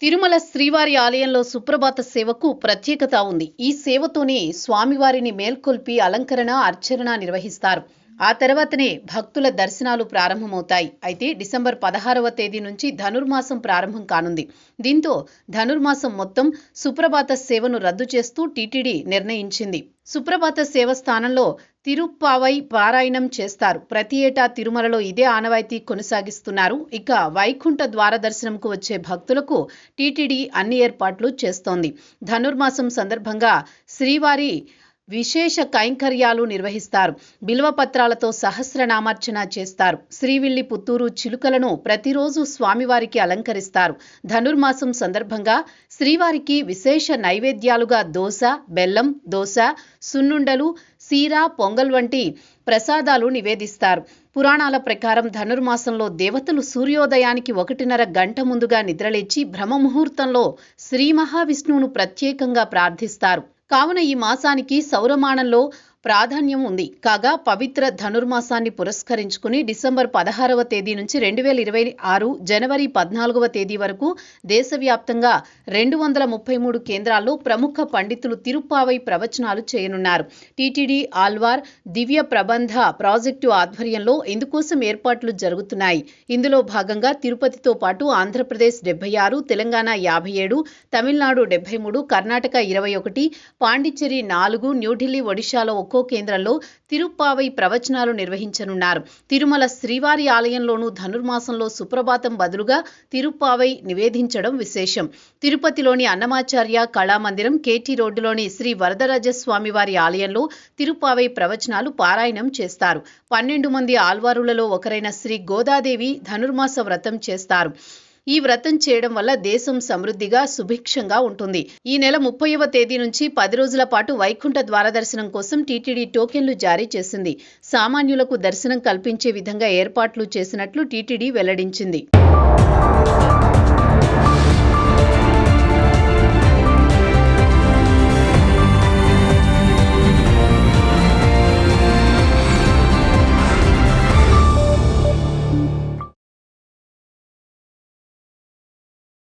తిరుమల శ్రీవారి ఆలయంలో సుప్రభాత సేవకు ప్రత్యేకత ఉంది. ఈ సేవతోనే స్వామివారిని మేల్కొల్పి అలంకరణ, అర్చన నిర్వహిస్తారు. ఆ తర్వాతనే భక్తుల దర్శనాలు ప్రారంభమవుతాయి. అయితే డిసెంబర్ 16వ తేదీ నుంచి ధనుర్మాసం ప్రారంభం కానుంది. దీంతో ధనుర్మాసం మొత్తం సుప్రభాత సేవను రద్దు చేస్తూ టీటీడీ నిర్ణయించింది. సుప్రభాత సేవ స్థానంలో తిరుప్పావై పారాయణం చేస్తారు. ప్రతి ఏటా తిరుమలలో ఇదే ఆనవాయితీ కొనసాగిస్తున్నారు. ఇక వైకుంఠ ద్వార దర్శనంకు వచ్చే భక్తులకు టీటీడీ అన్ని ఏర్పాట్లు చేస్తోంది. ధనుర్మాసం సందర్భంగా శ్రీవారి విశేష కైంకర్యాలు నిర్వహిస్తారు. బిల్వపత్రాలతో సహస్రనామార్చన చేస్తారు. శ్రీవిల్లి పుత్తూరు చిలుకలను ప్రతిరోజు స్వామివారికి అలంకరిస్తారు. ధనుర్మాసం సందర్భంగా శ్రీవారికి విశేష నైవేద్యాలుగా దోస, బెల్లం దోస, సున్నుండలు, సీరా, పొంగల్ వంటి ప్రసాదాలు నివేదిస్తారు. పురాణాల ప్రకారం ధనుర్మాసంలో దేవతలు సూర్యోదయానికి 1:30 గంట ముందుగా నిద్రలేచి బ్రహ్మముహూర్తంలో శ్రీ మహావిష్ణువును ప్రత్యేకంగా ప్రార్థిస్తారు. కావున ఈ మాసానికి సౌరమానంలో ప్రాధాన్యం ఉంది. కాగా పవిత్ర ధనుర్మాసాన్ని పురస్కరించుకుని డిసెంబర్ 16వ తేదీ నుంచి 2026 జనవరి 14వ తేదీ వరకు దేశవ్యాప్తంగా 233 కేంద్రాల్లో ప్రముఖ పండితులు తిరుప్పావై ప్రవచనాలు చేయనున్నారు. టీటీడీ ఆల్వార్ దివ్య ప్రబంధ ప్రాజెక్టు ఆధ్వర్యంలో ఇందుకోసం ఏర్పాట్లు జరుగుతున్నాయి. ఇందులో భాగంగా తిరుపతితో పాటు ఆంధ్రప్రదేశ్ 76, తెలంగాణ 57, తమిళనాడు 73, కర్ణాటక 21, పాండిచ్చేరి 4, న్యూఢిల్లీ, ఒడిశాలో ఒక్కో కేంద్రంలో తిరుప్పావై ప్రవచనాలు నిర్వహించనున్నారు. తిరుమల శ్రీవారి ఆలయంలోనూ ధనుర్మాసంలో సుప్రభాతం బదులుగా తిరుప్పావై నివేదించడం విశేషం. తిరుపతిలోని అన్నమాచార్య కళామందిరం, కేటీ రోడ్డులోని శ్రీ వరదరాజస్వామివారి ఆలయంలో తిరుప్పావై ప్రవచనాలు పారాయణం చేస్తారు. 12 మంది ఆల్వారులలో ఒకరైన శ్రీ గోదాదేవి ధనుర్మాస వ్రతం చేస్తారు. ఈ వ్రతం చేయడం వల్ల దేశం సమృద్ధిగా, సుభిక్షంగా ఉంటుంది. ఈ నెల 30వ తేదీ నుంచి 10 రోజుల పాటు వైకుంఠ ద్వార దర్శనం కోసం టీటీడీ టోకెన్లు జారీ చేసింది. సామాన్యులకు దర్శనం కల్పించే విధంగా ఏర్పాట్లు చేసినట్లు టీటీడీ వెల్లడించింది.